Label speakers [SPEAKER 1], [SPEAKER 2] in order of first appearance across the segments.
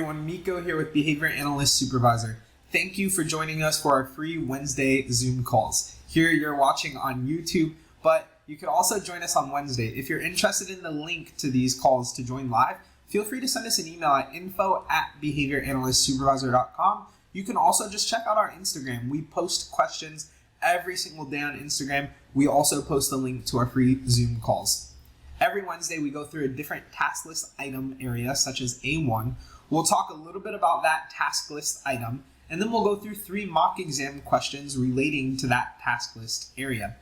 [SPEAKER 1] everyone, Miko here with Behavior Analyst Supervisor. Thank you for joining us for our free Wednesday Zoom calls. Here you're watching on YouTube, but you could also join us on Wednesday. If you're interested in the link to these calls to join live, feel free to send us an email at info@behavioranalystsupervisor.com. You can also just check out our Instagram. We post questions every single day on Instagram. We also post the link to our free Zoom calls. Every Wednesday, we go through a different task list item area, such as A1. We'll talk a little bit about that task list item, and then we'll go through 3 mock exam questions relating to that task list area.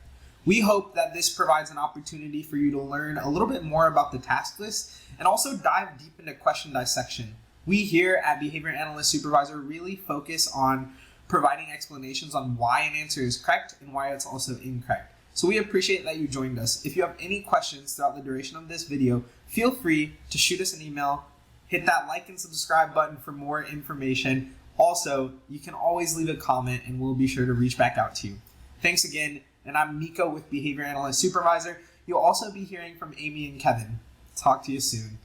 [SPEAKER 1] We hope that this provides an opportunity for you to learn a little bit more about the task list and also dive deep into question dissection. We here at Behavior Analyst Supervisor really focus on providing explanations on why an answer is correct and why it's also incorrect. So we appreciate that you joined us. If you have any questions throughout the duration of this video, feel free to shoot us an email, hit that like and subscribe button for more information. Also, you can always leave a comment and we'll be sure to reach back out to you. Thanks again, and I'm Miko with Behavior Analyst Supervisor. You'll also be hearing from Amy and Kevin. Talk to you soon.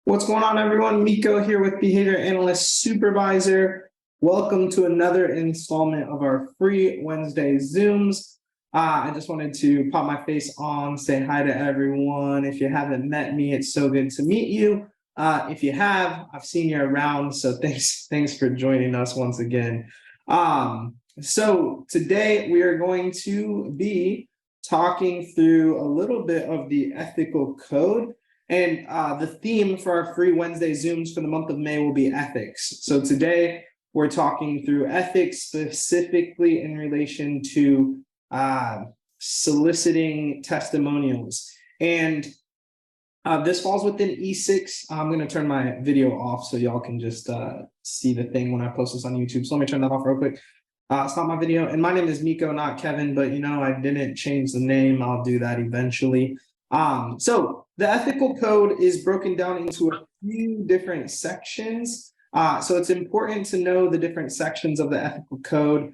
[SPEAKER 2] What's going on, everyone? Miko here with Behavior Analyst Supervisor. Welcome to another installment of our free Wednesday Zooms. I just wanted to pop my face on, say hi to everyone. If you haven't met me, it's so good to meet you. If you have, I've seen you around, so thanks for joining us once again. So today we are going to be talking through a little bit of the ethical code. And the theme for our free Wednesday Zooms for the month of May will be ethics. So today, we're talking through ethics specifically in relation to soliciting testimonials. And this falls within E6. I'm going to turn my video off so y'all can just see the thing when I post this on YouTube. So let me turn that off real quick. Stop my video. And my name is Miko, not Kevin, but I didn't change the name. I'll do that eventually. So the ethical code is broken down into a few different sections. So it's important to know the different sections of the ethical code.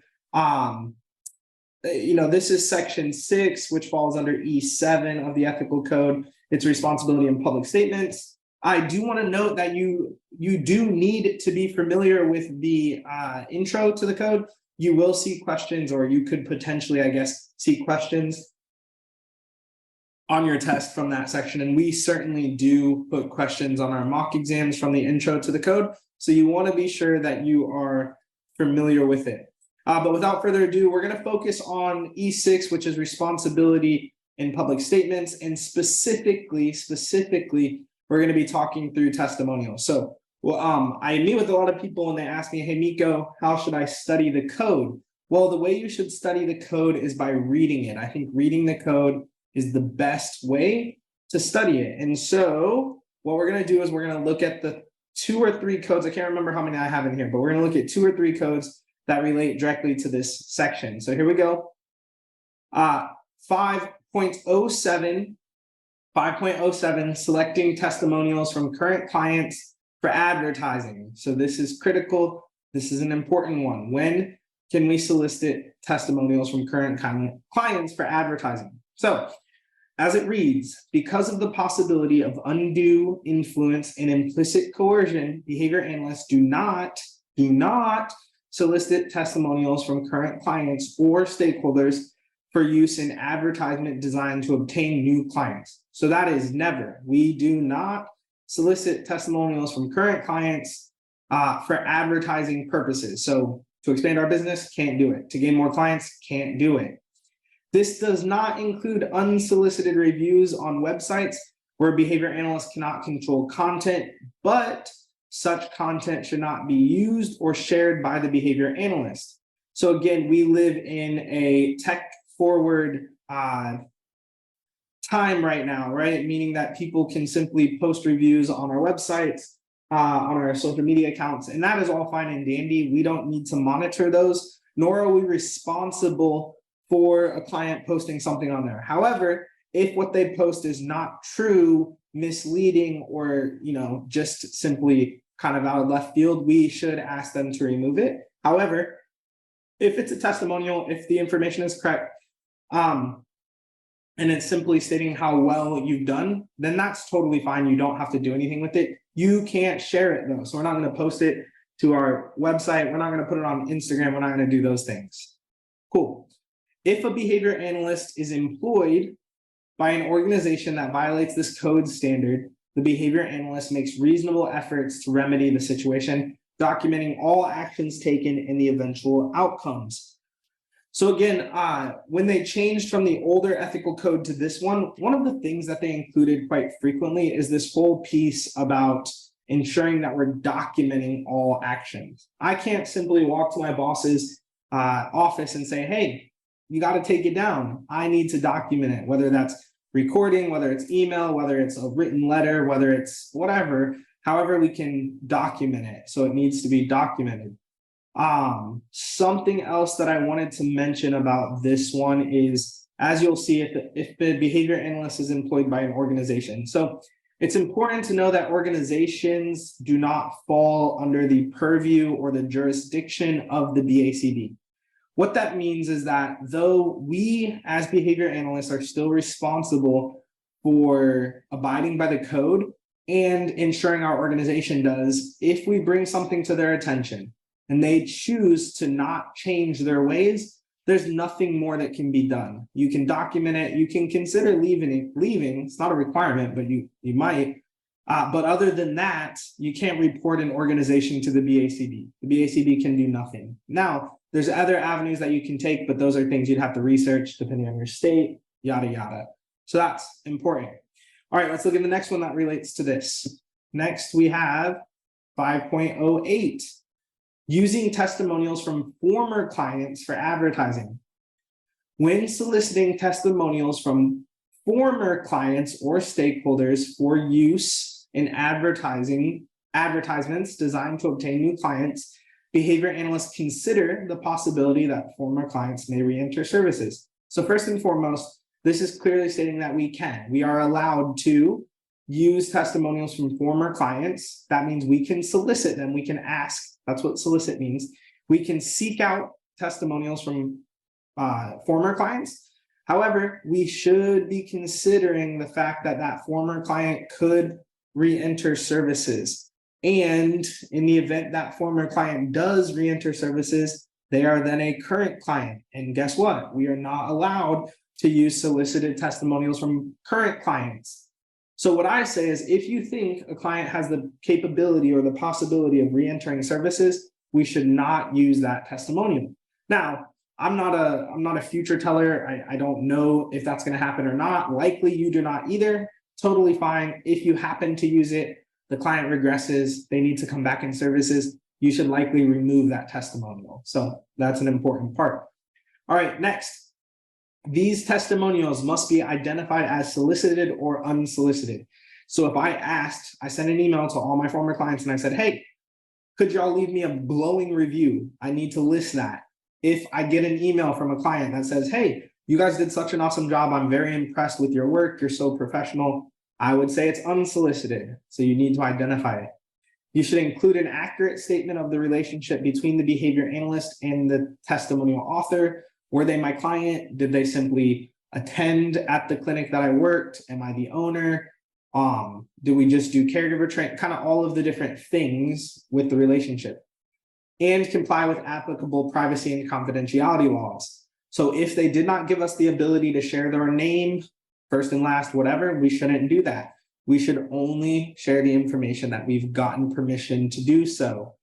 [SPEAKER 2] This is section 6, which falls under E7 of the ethical code. It's responsibility in public statements. I do want to note that you do need to be familiar with the intro to the code. You will see questions, or you could potentially, see questions on your test from that section. And we certainly do put questions on our mock exams from the intro to the code. So you want to be sure that you are familiar with it. But without further ado, we're going to focus on E6, which is responsibility in public statements. And specifically, we're going to be talking through testimonials. So I meet with a lot of people and they ask me, hey, Miko, how should I study the code? Well, the way you should study the code is by reading it. I think reading the code is the best way to study it. And so what we're going to do is we're going to look at the 2 or 3 codes. I can't remember how many I have in here, but we're going to look at 2 or 3 codes that relate directly to this section. So here we go. 5.07, selecting testimonials from current clients for advertising. So this is critical. This is an important one. When can we solicit testimonials from current clients for advertising? So as it reads, because of the possibility of undue influence and implicit coercion, behavior analysts do not solicit testimonials from current clients or stakeholders for use in advertisement designed to obtain new clients. So that is never. We do not solicit testimonials from current clients for advertising purposes. So to expand our business, can't do it. To gain more clients, can't do it. This does not include unsolicited reviews on websites where behavior analysts cannot control content, but such content should not be used or shared by the behavior analyst. So again, we live in a tech-forward time right now, right? Meaning that people can simply post reviews on our websites, on our social media accounts, and that is all fine and dandy. We don't need to monitor those, nor are we responsible for a client posting something on there. However, if what they post is not true, misleading, or just simply kind of out of left field, we should ask them to remove it. However, if it's a testimonial, if the information is correct, and it's simply stating how well you've done, then that's totally fine. You don't have to do anything with it. You can't share it though. So we're not going to post it to our website. We're not going to put it on Instagram. We're not going to do those things. Cool. If a behavior analyst is employed by an organization that violates this code standard, the behavior analyst makes reasonable efforts to remedy the situation, documenting all actions taken and the eventual outcomes. So again, when they changed from the older ethical code to this one of the things that they included quite frequently is this whole piece about ensuring that we're documenting all actions. I can't simply walk to my boss's office and say, hey, you got to take it down. I need to document it, whether that's recording, whether it's email, whether it's a written letter, whether it's whatever, however we can document it. So it needs to be documented. Something else that I wanted to mention about this one is, as you'll see, if the behavior analyst is employed by an organization. So it's important to know that organizations do not fall under the purview or the jurisdiction of the BACD. What that means is that though we as behavior analysts are still responsible for abiding by the code and ensuring our organization does, if we bring something to their attention and they choose to not change their ways, there's nothing more that can be done. You can document it. You can consider leaving. It's not a requirement, but you might. But other than that, you can't report an organization to the BACD. The BACD can do nothing. Now, there's other avenues that you can take, but those are things you'd have to research depending on your state, yada, yada. So that's important. All right, let's look at the next one that relates to this. Next, we have 5.08. Using testimonials from former clients for advertising. When soliciting testimonials from former clients or stakeholders for use in advertisements designed to obtain new clients, behavior analysts consider the possibility that former clients may re-enter services. So first and foremost, this is clearly stating that we are allowed to use testimonials from former clients. That means we can solicit them, we can ask. That's what solicit means. We can seek out testimonials from former clients. However, we should be considering the fact that that former client could re-enter services. And in the event that former client does re-enter services, they are then a current client. And guess what? We are not allowed to use solicited testimonials from current clients. So what I say is, if you think a client has the capability or the possibility of re-entering services, we should not use that testimonial. Now, I'm not a future teller. I don't know if that's going to happen or not. Likely you do not either. Totally fine. If you happen to use it, the client regresses, they need to come back in services, you should likely remove that testimonial. So that's an important part. All right, next. These testimonials must be identified as solicited or unsolicited. So if I sent an email to all my former clients and I said, hey, could y'all leave me a glowing review? I need to list that. If I get an email from a client that says, hey, you guys did such an awesome job, I'm very impressed with your work, you're so professional, I would say it's unsolicited. So you need to identify it. You should include an accurate statement of the relationship between the behavior analyst and the testimonial author. Were they my client? Did they simply attend at the clinic that I worked? Am I the owner? Do we just do caregiver training? Kind of all of the different things with the relationship. And comply with applicable privacy and confidentiality laws. So if they did not give us the ability to share their name, first and last, whatever, we shouldn't do that. We should only share the information that we've gotten permission to do so.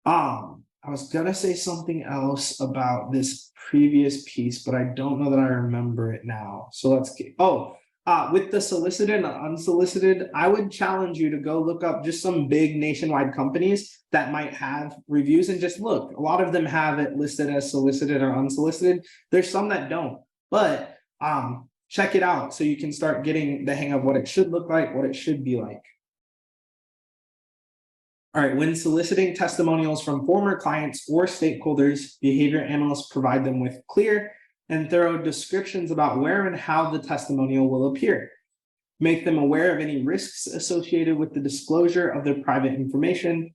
[SPEAKER 2] I was gonna say something else about this previous piece, but I don't know that I remember it now. So let's get, with the solicited and unsolicited, I would challenge you to go look up just some big nationwide companies that might have reviews and just look. A lot of them have it listed as solicited or unsolicited. There's some that don't, but check it out so you can start getting the hang of what it should look like, what it should be like. All right, when soliciting testimonials from former clients or stakeholders, behavior analysts provide them with clear and thorough descriptions about where and how the testimonial will appear. Make them aware of any risks associated with the disclosure of their private information,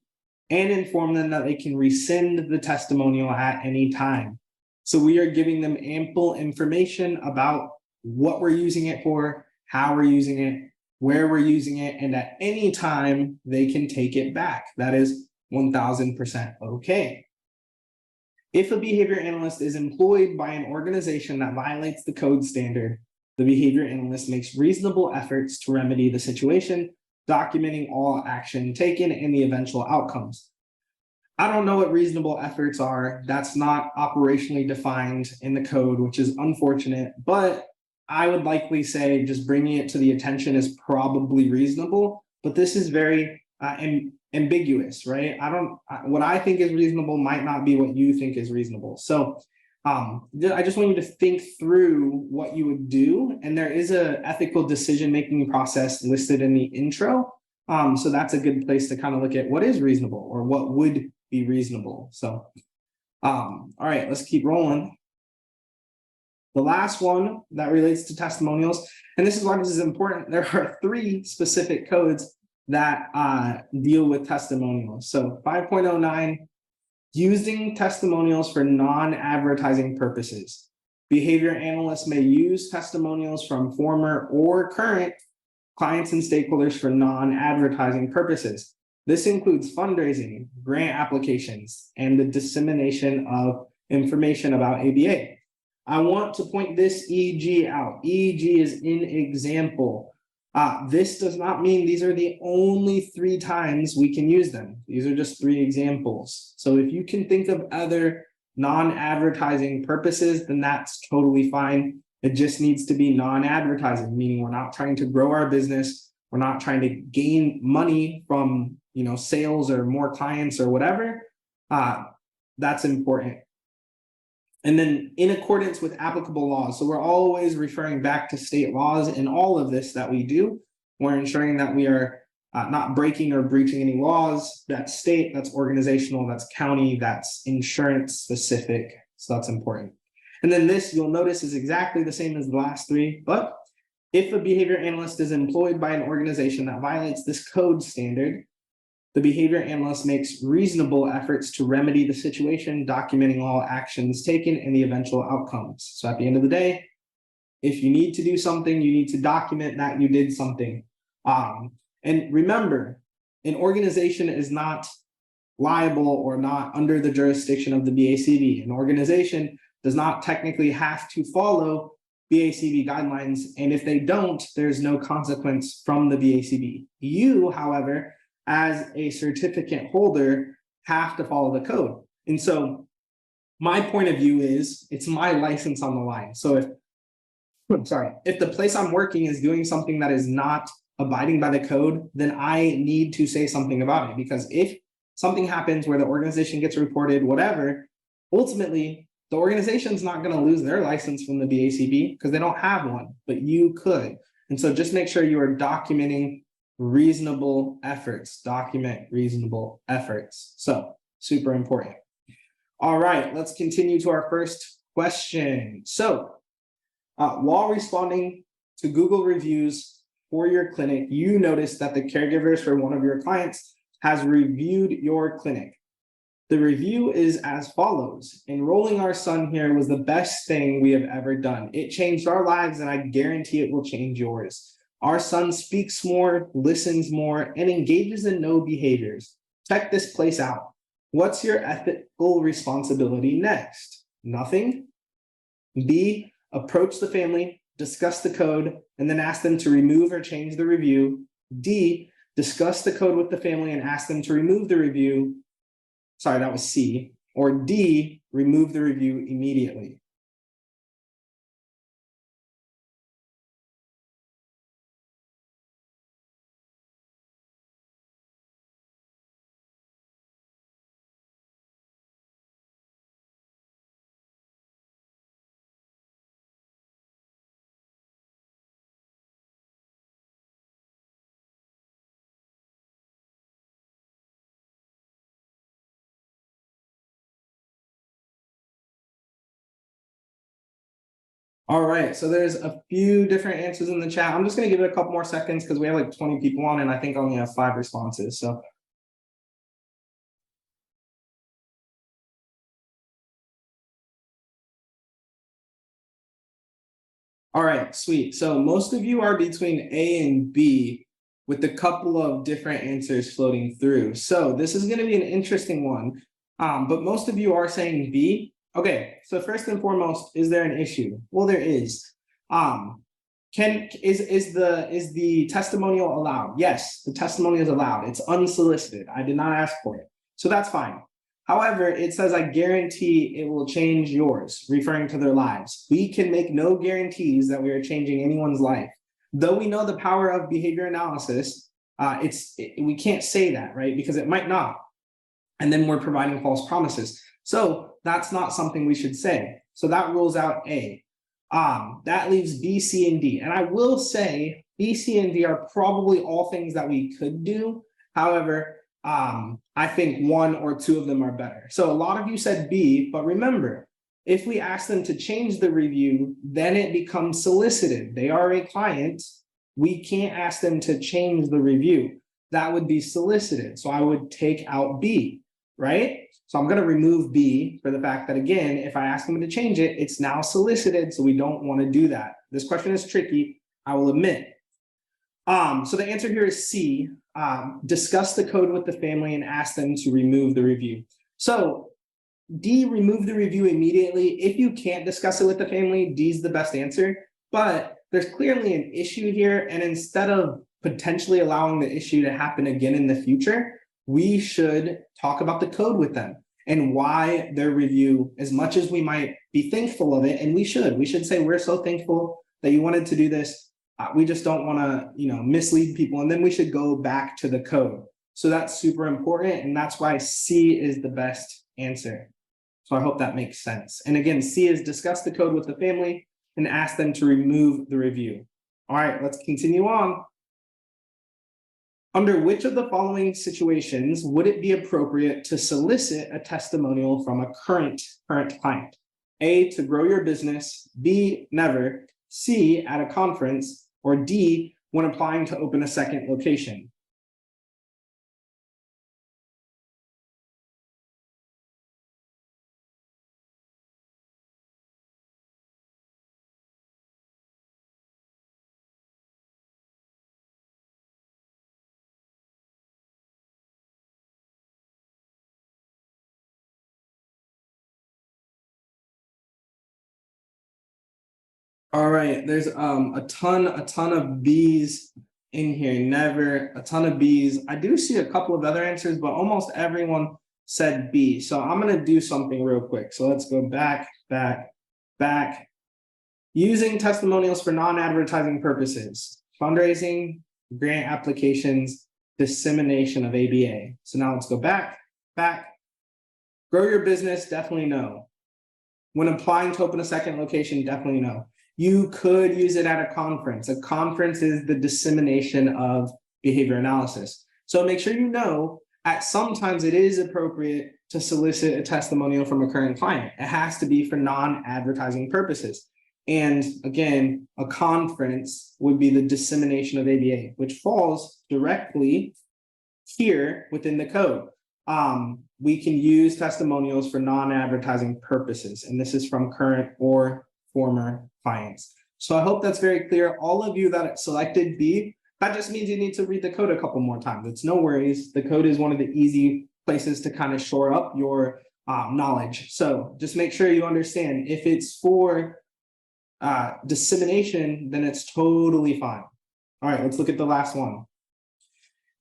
[SPEAKER 2] and inform them that they can rescind the testimonial at any time. So we are giving them ample information about what we're using it for, how we're using it, where we're using it, and at any time they can take it back. That is 1000% okay. If a behavior analyst is employed by an organization that violates the code standard, the behavior analyst makes reasonable efforts to remedy the situation, documenting all action taken and the eventual outcomes. I don't know what reasonable efforts are. That's not operationally defined in the code, which is unfortunate, but I would likely say just bringing it to the attention is probably reasonable, but this is very ambiguous, right? What I think is reasonable might not be what you think is reasonable. So I just want you to think through what you would do. And there is an ethical decision-making process listed in the intro. So that's a good place to kind of look at what is reasonable or what would be reasonable. So, all right, let's keep rolling. The last one that relates to testimonials, and this is why this is important. There are 3 specific codes that deal with testimonials. So 5.09, using testimonials for non-advertising purposes. Behavior analysts may use testimonials from former or current clients and stakeholders for non-advertising purposes. This includes fundraising, grant applications, and the dissemination of information about ABA. I want to point this EG out. EG is an example. This does not mean these are the only 3 times we can use them. These are just 3 examples. So if you can think of other non-advertising purposes, then that's totally fine. It just needs to be non-advertising, meaning we're not trying to grow our business. We're not trying to gain money from, sales or more clients or whatever. That's important. And then in accordance with applicable laws. So we're always referring back to state laws in all of this that we do. We're ensuring that we are not breaking or breaching any laws. That's state, that's organizational, that's county, that's insurance specific. So that's important. And then this, you'll notice, is exactly the same as the last 3. But if a behavior analyst is employed by an organization that violates this code standard, the behavior analyst makes reasonable efforts to remedy the situation, documenting all actions taken and the eventual outcomes. So at the end of the day, if you need to do something, you need to document that you did something. And remember, an organization is not liable or not under the jurisdiction of the BACB. An organization does not technically have to follow BACB guidelines. And if they don't, there's no consequence from the BACB. You, however, as a certificate holder, have to follow the code. And so my point of view is it's my license on the line. So if the place I'm working is doing something that is not abiding by the code, then I need to say something about it. Because if something happens where the organization gets reported, whatever, ultimately the organization's not going to lose their license from the BACB because they don't have one, but you could. And so just make sure you are documenting reasonable efforts. Document reasonable efforts. So super important. All right, let's continue to our first question. So while responding to Google reviews for your clinic, you notice that the caregivers for one of your clients has reviewed your clinic. The review is as follows. Enrolling our son here was the best thing we have ever done. It changed our lives, and I guarantee it will change yours. Our son speaks more, listens more, and engages in no behaviors. Check this place out. What's your ethical responsibility next? Nothing. B, approach the family, discuss the code, and then ask them to remove or change the review. D, discuss the code with the family and ask them to remove the review. Sorry, that was C. Or D, remove the review immediately. All right, so there's a few different answers in the chat. I'm just going to give it a couple more seconds because we have like 20 people on and I think I only have 5 responses. So All right, sweet. So most of you are between A and B with a couple of different answers floating through. So this is going to be an interesting one. But most of you are saying B. Okay, so first and foremost, is there an issue? Well, there is. Is the testimonial allowed? Yes, the testimonial is allowed. It's unsolicited. I did not ask for it. So that's fine. However, it says, I guarantee it will change yours, referring to their lives. We can make no guarantees that we are changing anyone's life. Though we know the power of behavior analysis, we can't say that, right? Because it might not. And then we're providing false promises. So that's not something we should say. So that rules out A. That leaves B, C, and D. And I will say B, C, and D are probably all things that we could do. However, I think one or two of them are better. So a lot of you said B, but remember, if we ask them to change the review, then it becomes solicited. They are a client. We can't ask them to change the review. That would be solicited. So I would take out B, right? So I'm going to remove B for the fact that, again, if I ask them to change it, it's now solicited. So we don't want to do that. This question is tricky, I will admit. So the answer here is C. Discuss the code with the family and ask them to remove the review. So D, remove the review immediately. If you can't discuss it with the family, D is the best answer. But there's clearly an issue here. And instead of potentially allowing the issue to happen again in the future, we should talk about the code with them and why their review, as much as we might be thankful of it, and we should say, we're so thankful that you wanted to do this. We just don't want to, mislead people. And then we should go back to the code. So that's super important. And that's why C is the best answer. So I hope that makes sense. And again, C is discuss the code with the family and ask them to remove the review. All right, let's continue on. Under which of the following situations would it be appropriate to solicit a testimonial from a current client? A, to grow your business, B, never, C, at a conference, or D, when applying to open a second location? All right, there's a ton of B's in here. Never, a ton of B's. I do see a couple of other answers, but almost everyone said B. So I'm gonna do something real quick. So let's go back. Using testimonials for non-advertising purposes, fundraising, grant applications, dissemination of ABA. So now let's go back. Grow your business, definitely no. When applying to open a second location, definitely no. You could use it at a conference. A conference is the dissemination of behavior analysis. So make sure you know, at sometimes it is appropriate to solicit a testimonial from a current client. It has to be for non-advertising purposes. And again, a conference would be the dissemination of ABA, which falls directly here within the code. We can use testimonials for non-advertising purposes, and this is from current or former clients. So I hope that's very clear. All of you that selected B, that just means you need to read the code a couple more times. It's no worries. The code is one of the easy places to kind of shore up your knowledge. So just make sure you understand, if it's for dissemination, then it's totally fine. All right, let's look at the last one.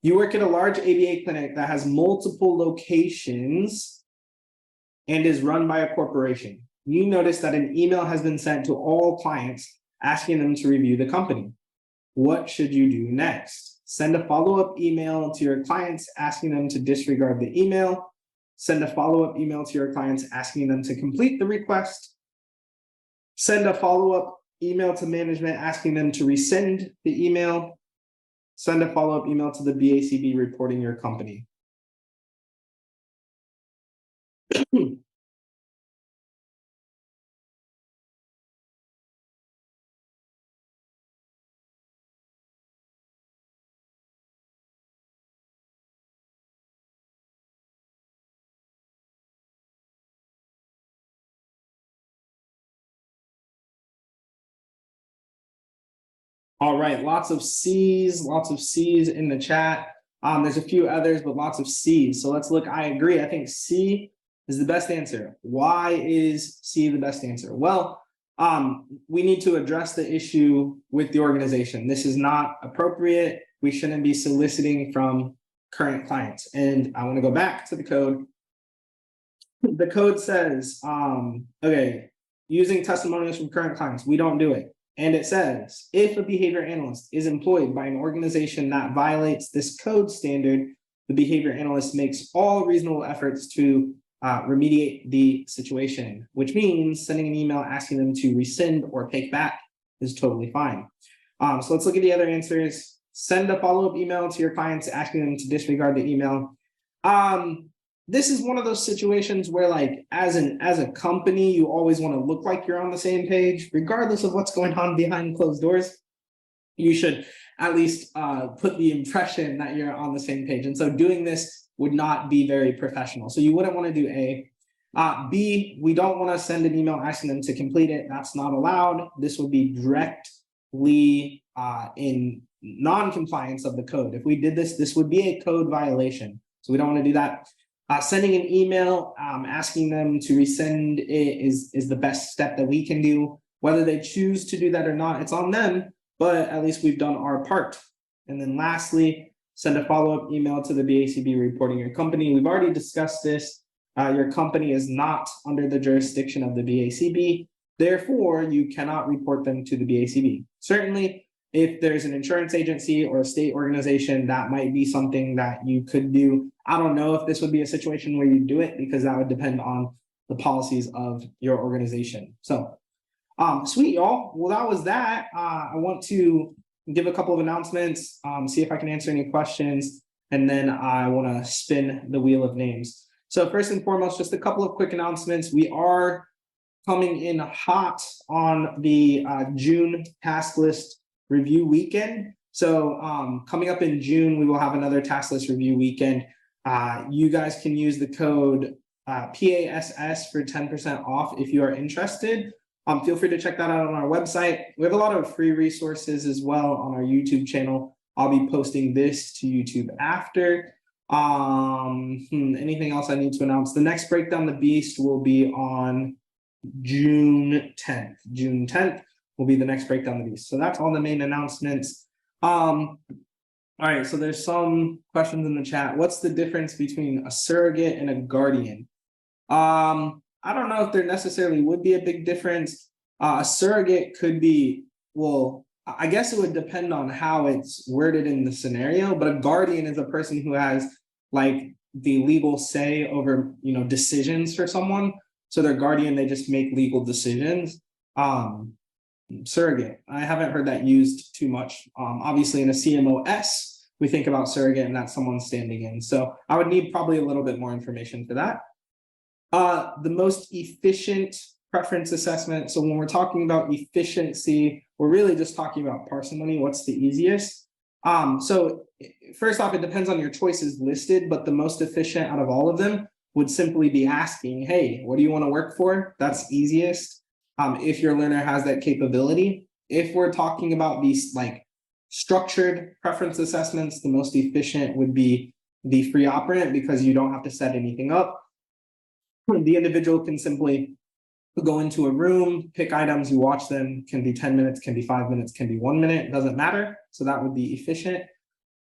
[SPEAKER 2] You work at a large ABA clinic that has multiple locations and is run by a corporation. You notice that an email has been sent to all clients asking them to review the company. What should you do next? Send a follow-up email to your clients asking them to disregard the email. Send a follow-up email to your clients asking them to complete the request. Send a follow-up email to management asking them to resend the email. Send a follow-up email to the BACB reporting your company. All right, lots of C's in the chat. There's a few others, but lots of C's. So let's look. I agree. I think C is the best answer. Why is C the best answer? Well, we need to address the issue with the organization. This is not appropriate. We shouldn't be soliciting from current clients. And I want to go back to the code. The code says, okay, using testimonials from current clients, we don't do it. And it says, if a behavior analyst is employed by an organization that violates this code standard, the behavior analyst makes all reasonable efforts to remediate the situation, which means sending an email asking them to rescind or take back is totally fine. So let's look at the other answers. Send a follow-up email to your clients asking them to disregard the email. This is one of those situations where, like, as a company, you always want to look like you're on the same page, regardless of what's going on behind closed doors. You should at least put the impression that you're on the same page. And so doing this would not be very professional. So you wouldn't want to do A. B, we don't want to send an email asking them to complete it. That's not allowed. This would be directly in non-compliance of the code. If we did this, this would be a code violation. So we don't want to do that. Sending an email asking them to resend it is the best step that we can do. Whether they choose to do that or not, it's on them, but at least we've done our part. And then lastly, send a follow-up email to the BACB reporting your company. We've already discussed this. Your company is not under the jurisdiction of the BACB. Therefore, you cannot report them to the BACB. Certainly, if there's an insurance agency or a state organization, that might be something that you could do. I don't know if this would be a situation where you do it, because that would depend on the policies of your organization. So, sweet, y'all. Well, that was that. I want to give a couple of announcements, see if I can answer any questions, and then I want to spin the wheel of names. So first and foremost, just a couple of quick announcements. We are coming in hot on the June task list review weekend. So coming up in June, we will have another task list review weekend. You guys can use the code PASS for 10% off if you are interested. Feel free to check that out on our website. We have a lot of free resources as well on our YouTube channel. I'll be posting this to YouTube after. Anything else I need to announce? The next Breakdown the Beast will be on June 10th. June 10th will be the next Breakdown the Beast. So that's all the main announcements. All right, so there's some questions in the chat. What's the difference between a surrogate and a guardian? I don't know if there necessarily would be a big difference. A surrogate could be, well, I guess it would depend on how it's worded in the scenario, but a guardian is a person who has like the legal say over, decisions for someone. So their guardian, they just make legal decisions. Surrogate, I haven't heard that used too much. Obviously in a CMOS, we think about surrogate and that's someone standing in. So I would need probably a little bit more information for that. The most efficient preference assessment. So when we're talking about efficiency, we're really just talking about parsimony. What's the easiest? So first off, it depends on your choices listed, but the most efficient out of all of them would simply be asking, hey, what do you want to work for? That's easiest. If your learner has that capability. If we're talking about these like structured preference assessments, the most efficient would be the free operant because you don't have to set anything up. The individual can simply go into a room, pick items, you watch them, can be 10 minutes, can be 5 minutes, can be 1 minute, it doesn't matter. So that would be efficient.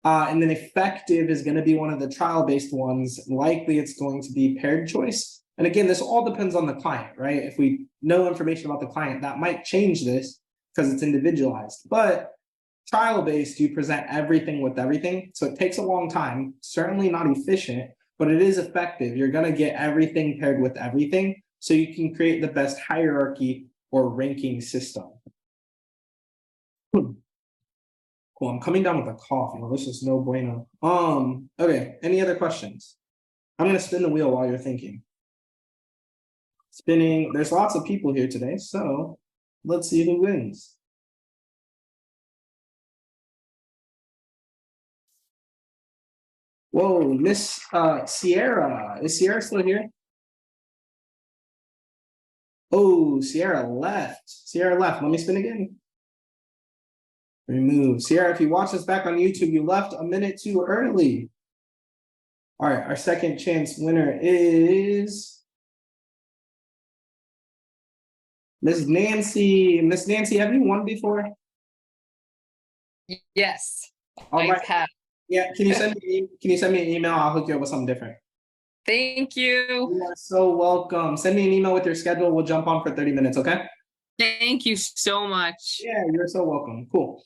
[SPEAKER 2] And then effective is going to be one of the trial-based ones. Likely it's going to be paired choice. And again, this all depends on the client, right? If we know information about the client, that might change this because it's individualized. But trial-based, you present everything with everything. So it takes a long time, certainly not efficient, but it is effective. You're going to get everything paired with everything. So you can create the best hierarchy or ranking system. Cool. I'm coming down with a cough. This is no bueno. Okay. Any other questions? I'm going to spin the wheel while you're thinking. Spinning. There's lots of people here today, so let's see who wins. Whoa, Miss Sierra. Is Sierra still here? Oh, Sierra left. Sierra left. Let me spin again. Remove. Sierra, if you watch us back on YouTube, you left a minute too early. All right, our second chance winner is Miss Nancy. Miss Nancy, have you won before?
[SPEAKER 3] Yes,
[SPEAKER 2] All
[SPEAKER 3] I
[SPEAKER 2] right.
[SPEAKER 3] have.
[SPEAKER 2] Yeah, can you send me an email? I'll hook you up with something different.
[SPEAKER 3] Thank you.
[SPEAKER 2] You are so welcome. Send me an email with your schedule. We'll jump on for 30 minutes, okay?
[SPEAKER 3] Thank you so much.
[SPEAKER 2] Yeah, you're so welcome. Cool.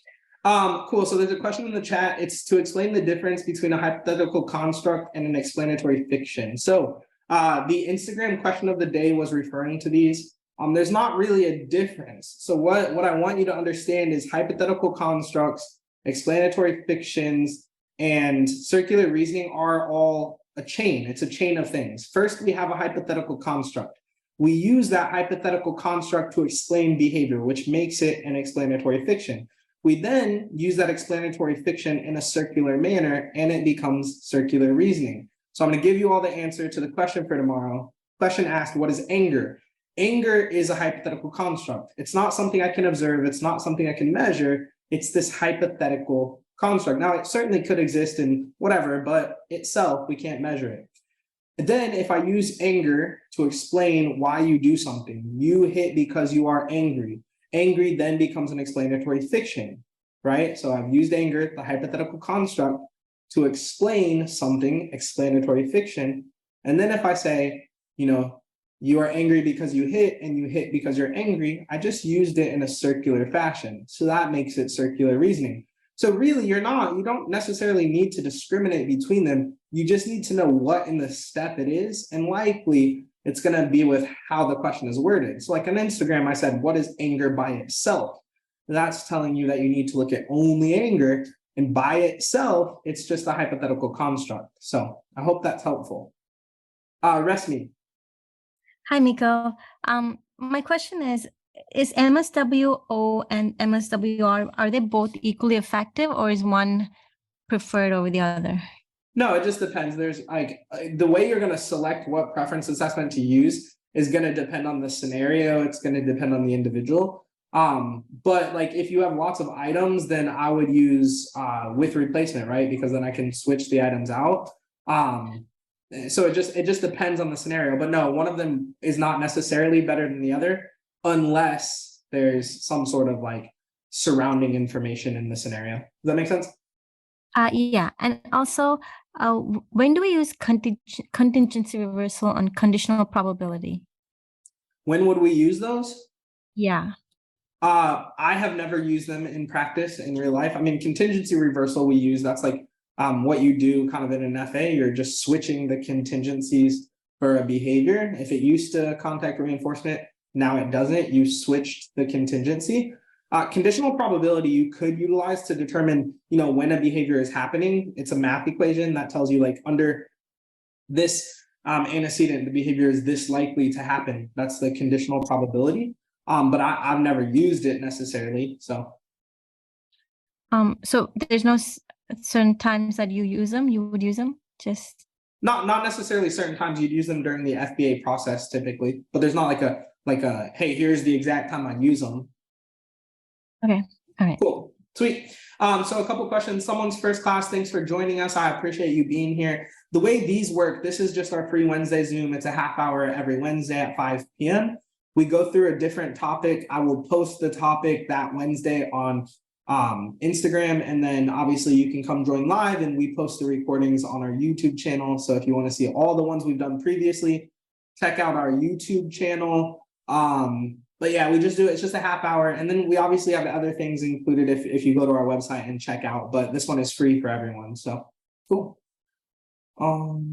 [SPEAKER 2] Cool. So there's a question in the chat. It's to explain the difference between a hypothetical construct and an explanatory fiction. So the Instagram question of the day was referring to these. There's not really a difference. So what I want you to understand is hypothetical constructs, explanatory fictions, and circular reasoning are all a chain. It's a chain of things. First, we have a hypothetical construct. We use that hypothetical construct to explain behavior, which makes it an explanatory fiction. We then use that explanatory fiction in a circular manner, and it becomes circular reasoning. So I'm going to give you all the answer to the question for tomorrow. Question asked, what is anger? Anger is a hypothetical construct. It's not something I can observe. It's not something I can measure. It's this hypothetical construct. Now, it certainly could exist in whatever, but itself, we can't measure it. And then if I use anger to explain why you do something, you hit because you are angry. Angry then becomes an explanatory fiction, right? So I've used anger, the hypothetical construct, to explain something, explanatory fiction. And then if I say, you are angry because you hit and you hit because you're angry, I just used it in a circular fashion. So that makes it circular reasoning. So really, you don't necessarily need to discriminate between them. You just need to know what in the step it is, and likely it's going to be with how the question is worded. So like on Instagram, I said, what is anger by itself? That's telling you that you need to look at only anger, and by itself, it's just a hypothetical construct. So I hope that's helpful. Resmi.
[SPEAKER 4] Hi, Miko. My question is MSWO and MSWR, are they both equally effective, or is one preferred over the other?
[SPEAKER 2] No, it just depends. There's the way you're going to select what preference assessment to use is going to depend on the scenario. It's going to depend on the individual. But like if you have lots of items, then I would use with replacement, right? Because then I can switch the items out. So it just depends on the scenario. But no, one of them is not necessarily better than the other unless there's some sort of like surrounding information in the scenario. Does that make sense?
[SPEAKER 4] Yeah, and also, when do we use contingency reversal on conditional probability?
[SPEAKER 2] When would we use those?
[SPEAKER 4] Yeah.
[SPEAKER 2] I have never used them in practice in real life. I mean, contingency reversal we use, that's like what you do kind of in an FA. You're just switching the contingencies for a behavior. If it used to contact reinforcement, now it doesn't. You switched the contingency. Conditional probability you could utilize to determine, when a behavior is happening. It's a math equation that tells you like under this antecedent, the behavior is this likely to happen. That's the conditional probability. But I've never used it necessarily. So
[SPEAKER 4] there's no certain times that you would use them? Just
[SPEAKER 2] not necessarily certain times. You'd use them during the FBA process typically, but there's not like a hey, here's the exact time I use them.
[SPEAKER 4] Okay. All right.
[SPEAKER 2] Cool. Sweet. So a couple questions. Someone's first class, thanks for joining us. I appreciate you being here. The way these work, this is just our free Wednesday Zoom. It's a half hour every Wednesday at 5 p.m. We go through a different topic. I will post the topic that Wednesday on Instagram, and then obviously you can come join live, and we post the recordings on our YouTube channel. So if you want to see all the ones we've done previously, check out our YouTube channel. But yeah, it's just a half hour, and then we obviously have other things included if you go to our website and check out, but this one is free for everyone. So cool. All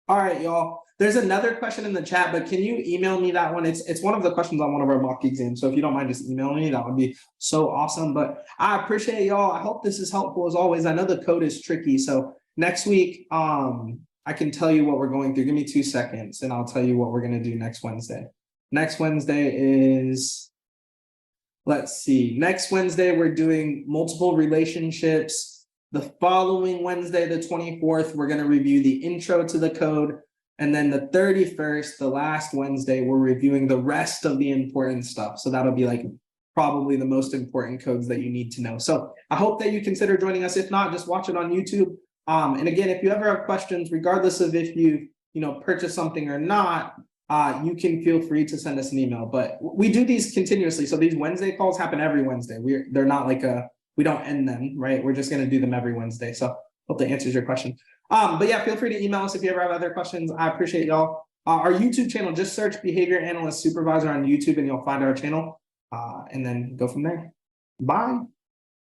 [SPEAKER 2] right, y'all. There's another question in the chat, but can you email me that one? It's one of the questions on one of our mock exams. So if you don't mind just emailing me, that would be so awesome. But I appreciate y'all. I hope this is helpful as always. I know the code is tricky. So next week, I can tell you what we're going through. Give me 2 seconds and I'll tell you what we're going to do next Wednesday. Next Wednesday is, let's see. Next Wednesday, we're doing multiple relationships. The following Wednesday, the 24th, we're going to review the intro to the code. And then the 31st, the last Wednesday, we're reviewing the rest of the important stuff. So that'll be like probably the most important codes that you need to know. So I hope that you consider joining us. If not, just watch it on YouTube. And again, if you ever have questions, regardless of if you purchase something or not, you can feel free to send us an email. But we do these continuously. So these Wednesday calls happen every Wednesday. They're not like we don't end them, right? We're just going to do them every Wednesday. So hope that answers your question. But yeah, feel free to email us if you ever have other questions. I appreciate y'all. Our YouTube channel, just search Behavior Analyst Supervisor on YouTube and you'll find our channel, and then go from there. Bye.